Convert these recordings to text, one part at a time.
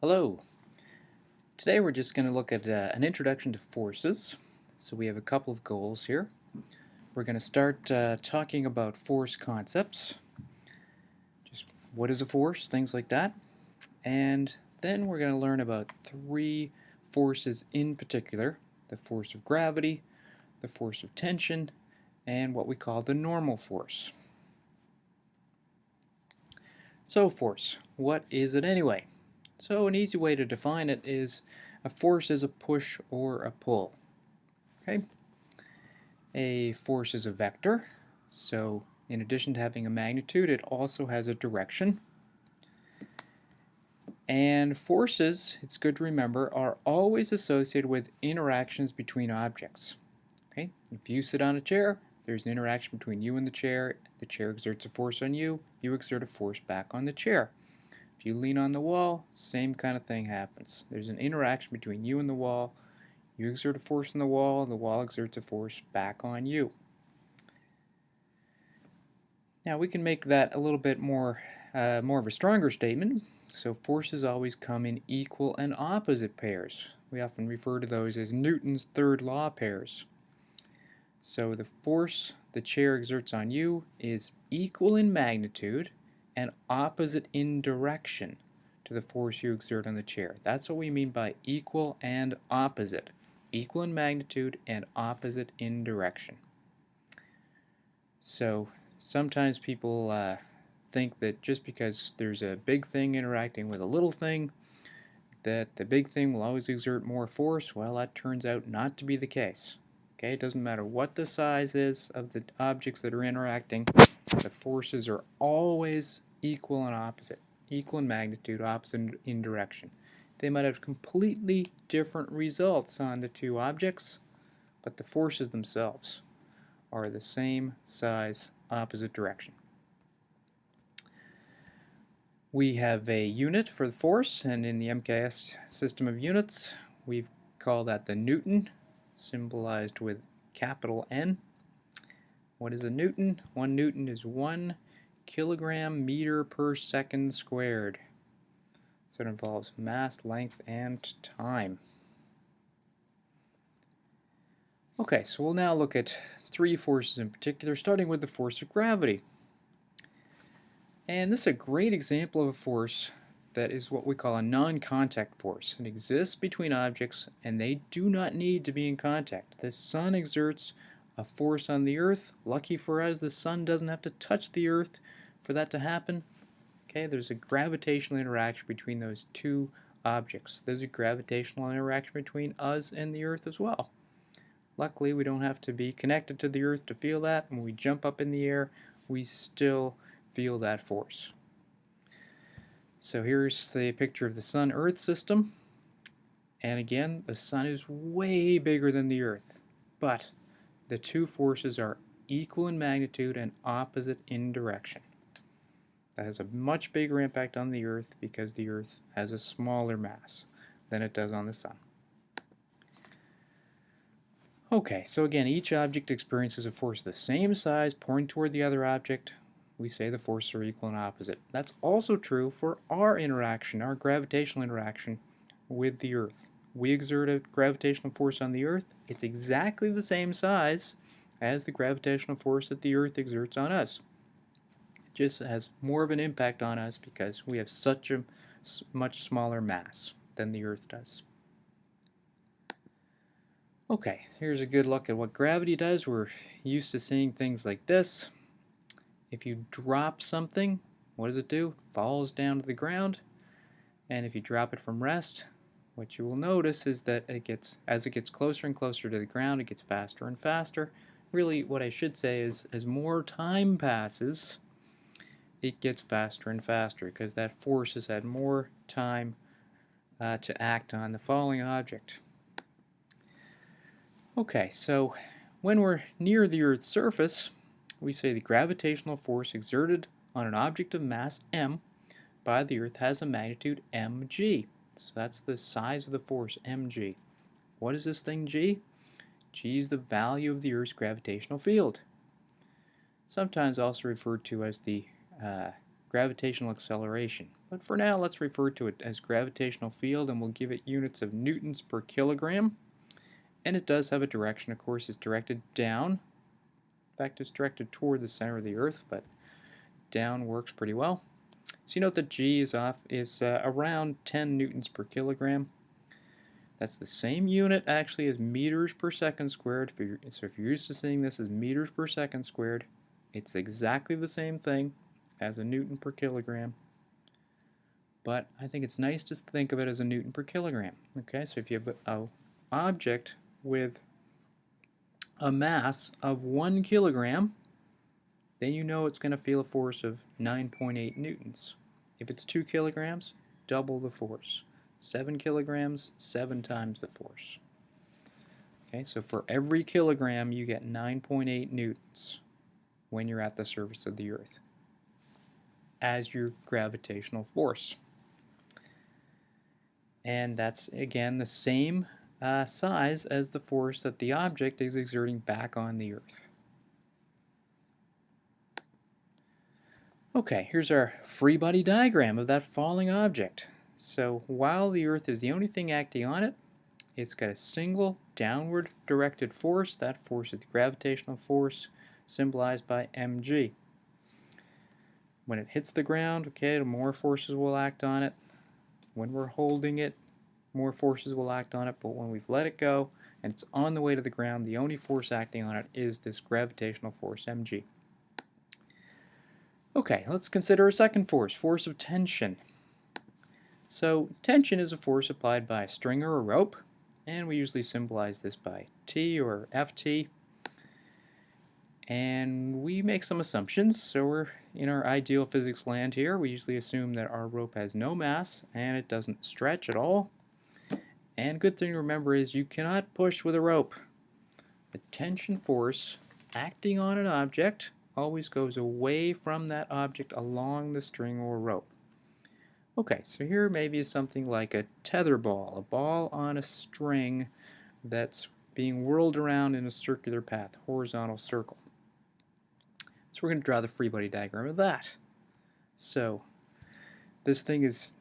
Hello. Today we're just going to look at an introduction to forces. So we have a couple of goals here. We're going to start talking about force concepts, just what is a force, things like that. And then we're going to learn about three forces in particular: the force of gravity, the force of tension, and what we call the normal force. So force, what is it anyway? So an easy way to define it is a force is a push or a pull. Okay? A force is a vector, so in addition to having a magnitude, it also has a direction. And forces, it's good to remember, are always associated with interactions between objects. Okay? If you sit on a chair, there's an interaction between you and the chair exerts a force on you, you exert a force back on the chair. If you lean on the wall, same kind of thing happens. There's an interaction between you and the wall. You exert a force on the wall exerts a force back on you. Now we can make that a little bit more of a stronger statement. So forces always come in equal and opposite pairs. We often refer to those as Newton's third law pairs. So the force the chair exerts on you is equal in magnitude and opposite in direction to the force you exert on the chair. That's what we mean by equal and opposite. Equal in magnitude and opposite in direction. So sometimes people think that just because there's a big thing interacting with a little thing, that the big thing will always exert more force. Well, that turns out not to be the case. Okay, it doesn't matter what the size is of the objects that are interacting, the forces are always equal and opposite. Equal in magnitude, opposite in direction. They might have completely different results on the two objects, but the forces themselves are the same size, opposite direction. We have a unit for the force, and in the MKS system of units, we call that the Newton, symbolized with capital N. What is a Newton? 1 Newton is 1 kilogram meter per second squared. So it involves mass, length, and time. Okay, so we'll now look at three forces in particular, starting with the force of gravity. And this is a great example of a force that is what we call a non-contact force. It exists between objects and they do not need to be in contact. The sun exerts a force on the earth. Lucky for us, the sun doesn't have to touch the earth for that to happen. Okay, there's a gravitational interaction between those two objects. There's a gravitational interaction between us and the earth as well. Luckily, we don't have to be connected to the earth to feel that. When we jump up in the air, we still feel that force. So here's the picture of the Sun-Earth system. And again, the sun is way bigger than the earth. But the two forces are equal in magnitude and opposite in direction. That has a much bigger impact on the earth because the earth has a smaller mass than it does on the sun. Okay, so again, each object experiences a force of the same size pouring toward the other object. We say the forces are equal and opposite. That's also true for our interaction, our gravitational interaction with the Earth. We exert a gravitational force on the Earth. It's exactly the same size as the gravitational force that the Earth exerts on us. It just has more of an impact on us because we have such a much smaller mass than the Earth does. Okay, here's a good look at what gravity does. We're used to seeing things like this. If you drop something, what does it do? It falls down to the ground. And if you drop it from rest, what you will notice is that as it gets closer and closer to the ground, it gets faster and faster. Really, what I should say is as more time passes, it gets faster and faster because that force has had more time to act on the falling object. Okay, so when we're near the Earth's surface, we say the gravitational force exerted on an object of mass m by the Earth has a magnitude mg. So that's the size of the force, mg. What is this thing, g? G is the value of the Earth's gravitational field. Sometimes also referred to as the gravitational acceleration. but for now let's refer to it as gravitational field, and we'll give it units of newtons per kilogram. And it does have a direction. Of course, it's directed down. In fact, it's directed toward the center of the Earth, but down works pretty well. So you note that G is around 10 newtons per kilogram. That's the same unit actually as meters per second squared. So if you're used to seeing this as meters per second squared, it's exactly the same thing as a newton per kilogram. But I think it's nice to think of it as a newton per kilogram. Okay, so if you have an object with a mass of 1 kilogram, then you know it's going to feel a force of 9.8 newtons. If it's 2 kilograms, double the force. 7 kilograms, 7 times the force. Okay, so for every kilogram you get 9.8 newtons when you're at the surface of the Earth as your gravitational force. And that's again the same size as the force that the object is exerting back on the Earth. Okay, here's our free body diagram of that falling object. So while the Earth is the only thing acting on it, it's got a single downward directed force. That force is the gravitational force, symbolized by mg. When it hits the ground, okay, more forces will act on it. When we're holding it, more forces will act on it, but when we've let it go and it's on the way to the ground, the only force acting on it is this gravitational force, mg. Okay, let's consider a second force, force of tension. So tension is a force applied by a string or a rope, and we usually symbolize this by T or Ft. And we make some assumptions, so we're in our ideal physics land here. We usually assume that our rope has no mass and it doesn't stretch at all. And good thing to remember is you cannot push with a rope. A tension force acting on an object always goes away from that object along the string or rope. Okay, so here maybe is something like a tether ball, a ball on a string that's being whirled around in a circular path, horizontal circle. So we're going to draw the free body diagram of that. So this thing is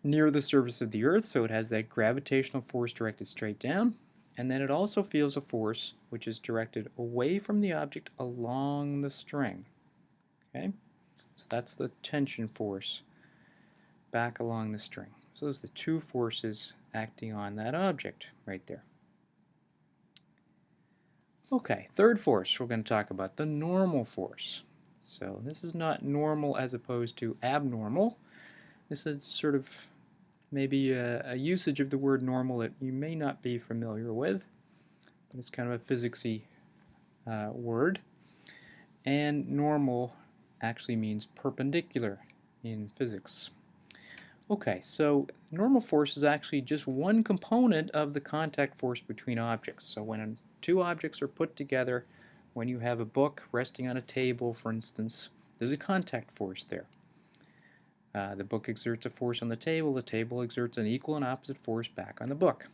near the surface of the Earth, so it has that gravitational force directed straight down, and then it also feels a force which is directed away from the object along the string. Okay, so that's the tension force back along the string. So those are the two forces acting on that object right there. Okay, third force, we're going to talk about the normal force. So this is not normal as opposed to abnormal. This is sort of maybe a usage of the word normal that you may not be familiar with, but it's kind of a physicsy word. And normal actually means perpendicular in physics. Okay, so normal force is actually just one component of the contact force between objects. So when two objects are put together, when you have a book resting on a table, for instance, there's a contact force there. The book exerts a force on the table exerts an equal and opposite force back on the book.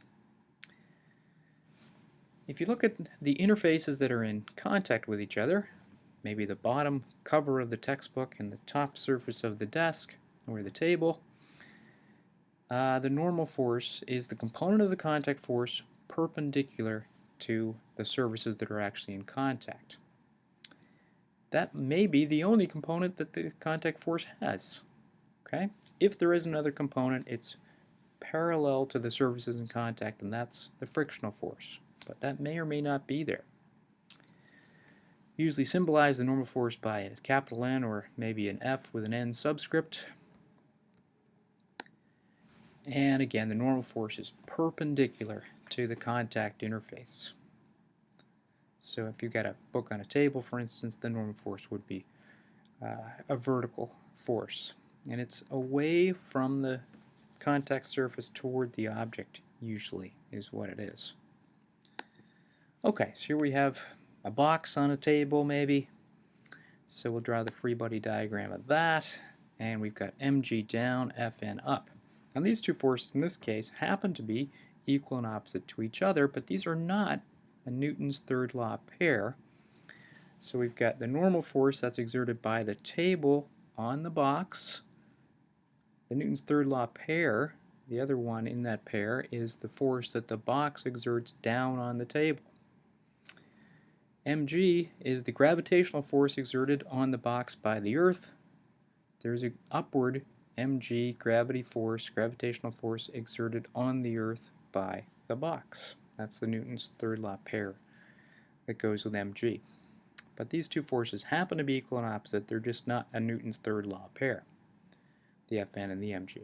If you look at the interfaces that are in contact with each other, maybe the bottom cover of the textbook and the top surface of the desk or the table, the normal force is the component of the contact force perpendicular to the surfaces that are actually in contact. That may be the only component that the contact force has. Okay? If there is another component, it's parallel to the surfaces in contact, and that's the frictional force. But that may or may not be there. Usually symbolize the normal force by a capital N or maybe an F with an N subscript. And again, the normal force is perpendicular to the contact interface. So if you've got a book on a table, for instance, the normal force would be a vertical force. And it's away from the contact surface toward the object, usually, is what it is. Okay, so here we have a box on a table, maybe. So we'll draw the free body diagram of that. And we've got mg down, Fn up. Now these two forces in this case happen to be equal and opposite to each other, but these are not a Newton's third law pair. So we've got the normal force that's exerted by the table on the box. The Newton's third law pair, the other one in that pair, is the force that the box exerts down on the table. mg is the gravitational force exerted on the box by the Earth. There's an upward mg gravitational force exerted on the Earth by the box. That's the Newton's third law pair that goes with mg. But these two forces happen to be equal and opposite. They're just not a Newton's third law pair, the Fn and the mg.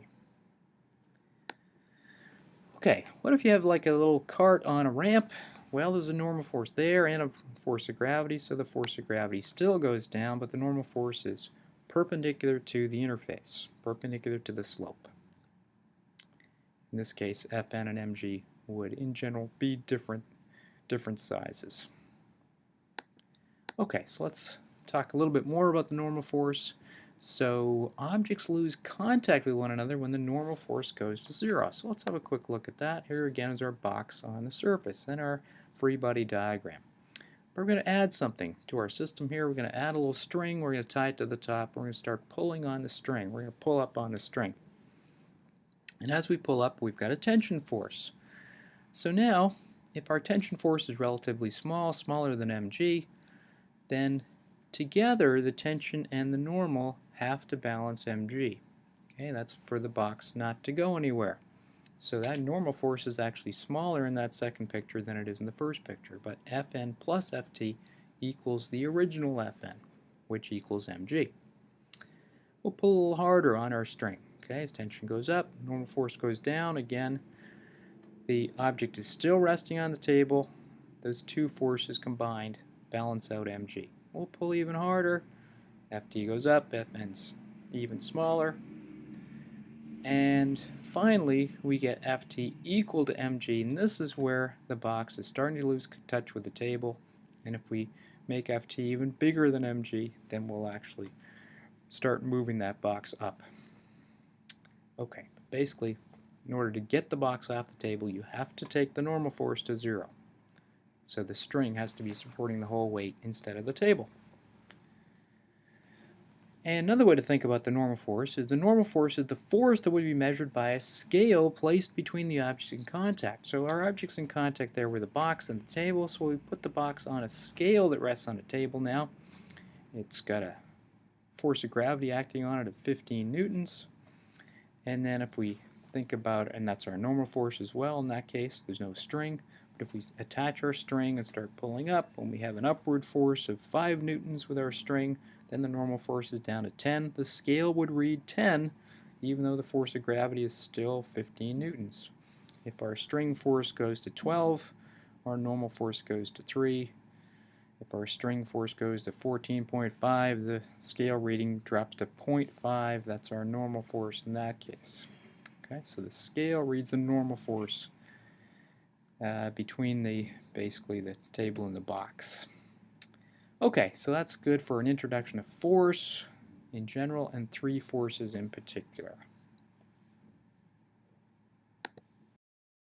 Okay, what if you have like a little cart on a ramp? Well, there's a normal force there and a force of gravity, so the force of gravity still goes down, but the normal force is perpendicular to the interface, perpendicular to the slope. In this case, Fn and mg would, in general, be different sizes. Okay, so let's talk a little bit more about the normal force. So objects lose contact with one another when the normal force goes to 0. So let's have a quick look at that. Here again is our box on the surface and our free body diagram. We're going to add something to our system here. We're going to add a little string. We're going to tie it to the top. We're going to start pulling on the string. We're going to pull up on the string. And as we pull up, we've got a tension force. So now, if our tension force is relatively small, smaller than mg, then together the tension and the normal have to balance mg. Okay, that's for the box not to go anywhere. So that normal force is actually smaller in that second picture than it is in the first picture, but Fn plus Ft equals the original Fn, which equals mg. We'll pull a little harder on our string. Okay, as tension goes up, normal force goes down. Again, the object is still resting on the table. Those two forces combined balance out mg. We'll pull even harder. Ft goes up, Fn's even smaller. And finally, we get Ft equal to mg, and this is where the box is starting to lose touch with the table. And if we make Ft even bigger than mg, then we'll actually start moving that box up. Okay, basically, in order to get the box off the table, you have to take the normal force to 0. So the string has to be supporting the whole weight instead of the table. And another way to think about the normal force is the force that would be measured by a scale placed between the objects in contact. So our objects in contact there were the box and the table, so we put the box on a scale that rests on a table now. It's got a force of gravity acting on it of 15 newtons. And then if we think about, and that's our normal force as well, in that case there's no string, but if we attach our string and start pulling up, when we have an upward force of 5 newtons with our string, then the normal force is down to 10. The scale would read 10, even though the force of gravity is still 15 newtons. If our string force goes to 12, our normal force goes to 3. If our string force goes to 14.5, the scale reading drops to 0.5. That's our normal force in that case. Okay, so the scale reads the normal force between basically the table and the box. Okay, so that's good for an introduction of force in general and 3 forces in particular.